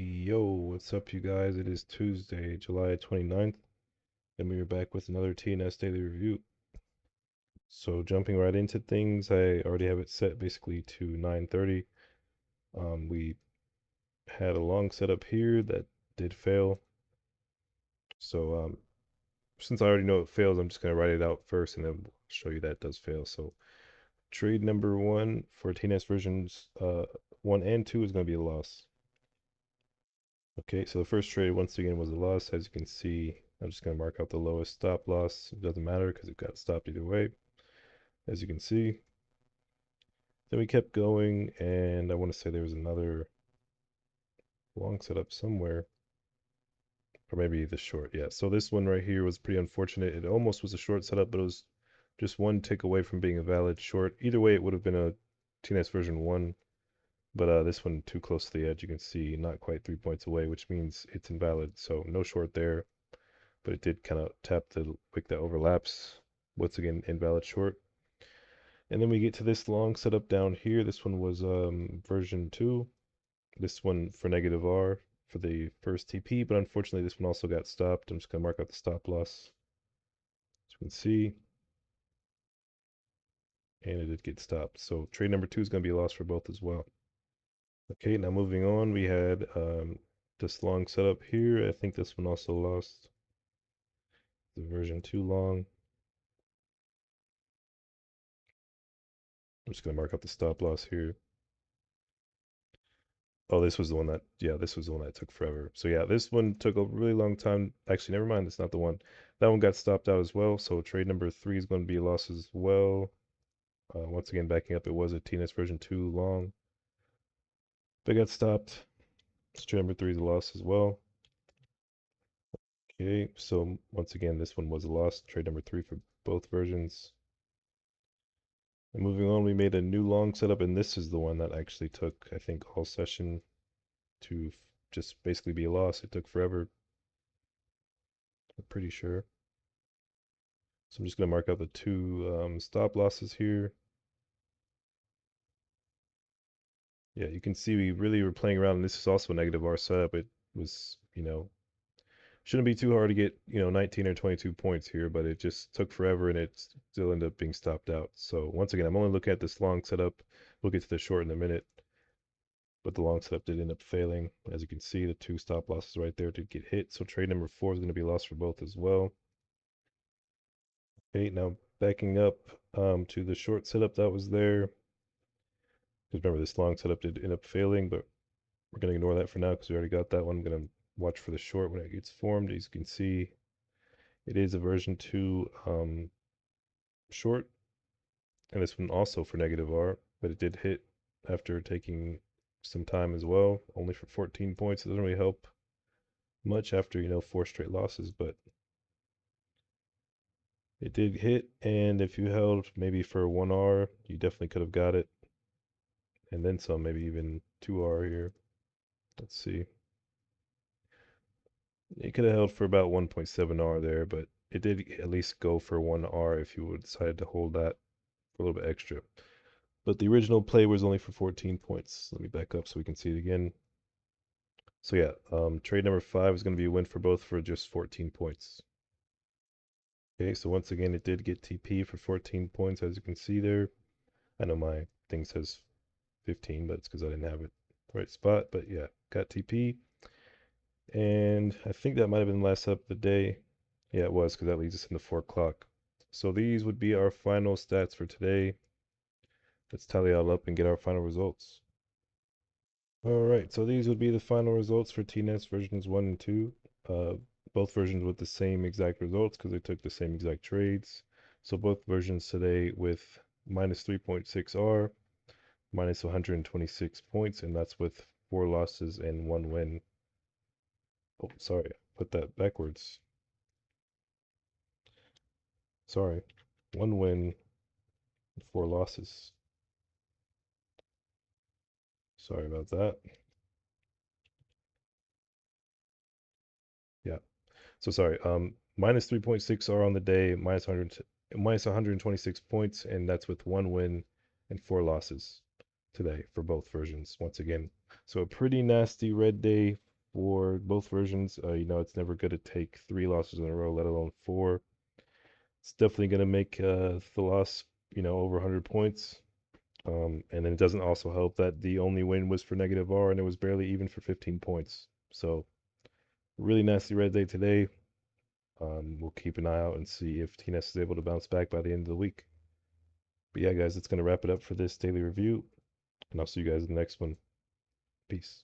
Yo, what's up, you guys? It is Tuesday, July 29th, and we are back with another TnS Daily review. So, jumping right into things, I already have it set basically to 9:30. We had a long setup here that did fail. So, since I already know it fails, I'm just going to write it out first and then show you that it does fail. So, trade number one for TnS versions 1 and 2 is going to be a loss. Okay, so the first trade once again was a loss. As you can see, I'm just going to mark out the lowest stop loss. It doesn't matter because it got stopped either way, as you can see. Then we kept going, and I want to say there was another long setup somewhere, or maybe the short. Yeah, so this one right here was pretty unfortunate. It almost was a short setup, but it was just one tick away from being a valid short. Either way, it would have been a TNS version 1, but this one too close to the edge. You can see not quite 3 points away, which means it's invalid. So no short there. But it did kind of tap the wick that overlaps. Once again, invalid short. And then we get to this long setup down here. This one was version 2. This one for negative R for the first TP, but unfortunately this one also got stopped. I'm just going to mark out the stop loss. As you can see, and it did get stopped. So trade number 2 is going to be a loss for both as well. Okay, now moving on, we had this long setup here. I think this one also lost. The version 2 long. I'm just going to mark out the stop loss here. Oh, this was the one that, yeah, this was the one that took forever. So yeah, this one took a really long time. Actually, never mind, it's not the one. That one got stopped out as well. So trade number 3 is going to be a loss as well. Once again, backing up, it was a TNS version 2 long. But it got stopped. So trade number 3 is a loss as well. Okay, so once again, this one was a loss. Trade number 3 for both versions. And moving on, we made a new long setup, and this is the one that actually took, I think, all session to just basically be a loss. It took forever. I'm pretty sure. So I'm just going to mark out the two stop losses here. Yeah, you can see we really were playing around, and this is also a negative R setup. It was, shouldn't be too hard to get, 19 or 22 points here, but it just took forever, and it still ended up being stopped out. So once again, I'm only looking at this long setup. We'll get to the short in a minute, but the long setup did end up failing. As you can see, the two stop losses right there did get hit. So trade number 4 is going to be lost for both as well. Okay, now backing up to the short setup that was there. Because remember, this long setup did end up failing, but we're going to ignore that for now because we already got that one. I'm going to watch for the short when it gets formed. As you can see, it is a version 2 short, and this one also for negative R, but it did hit after taking some time as well, only for 14 points. It doesn't really help much after, 4 straight losses, but it did hit, and if you held maybe for 1R, you definitely could have got it, and then some, maybe even 2R here. Let's see. It could have held for about 1.7R there, but it did at least go for 1R if you would decide to hold that for a little bit extra. But the original play was only for 14 points. Let me back up so we can see it again. So yeah, trade number 5 is going to be a win for both for just 14 points. Okay, so once again, it did get TP for 14 points, as you can see there. I know my thing says 15, but it's because I didn't have it the right spot. But yeah, got TP. And I think that might have been the last up of the day. Yeah, it was, because that leads us into 4 o'clock. So these would be our final stats for today. Let's tally all up and get our final results. All right, so these would be the final results for TnS versions 1 and 2. Both versions with the same exact results because they took the same exact trades. So both versions today with minus 3.6R, minus 126 points, and that's with 4 losses and 1 win. Oh, sorry, put that backwards. Sorry, 1 win, 4 losses. Sorry about that. Yeah. So sorry. Minus 3.6R on the day, minus 126 points, and that's with 1 win and 4 losses today for both versions once again. So a pretty nasty red day for both versions. You know, it's never good to take 3 losses in a row, let alone 4. It's definitely going to make the loss, you know, over 100 points. And then it doesn't also help that the only win was for negative R and it was barely even for 15 points. So, really nasty red day today. We'll keep an eye out and see if TnS is able to bounce back by the end of the week. But yeah, guys, that's going to wrap it up for this daily review. And I'll see you guys in the next one. Peace.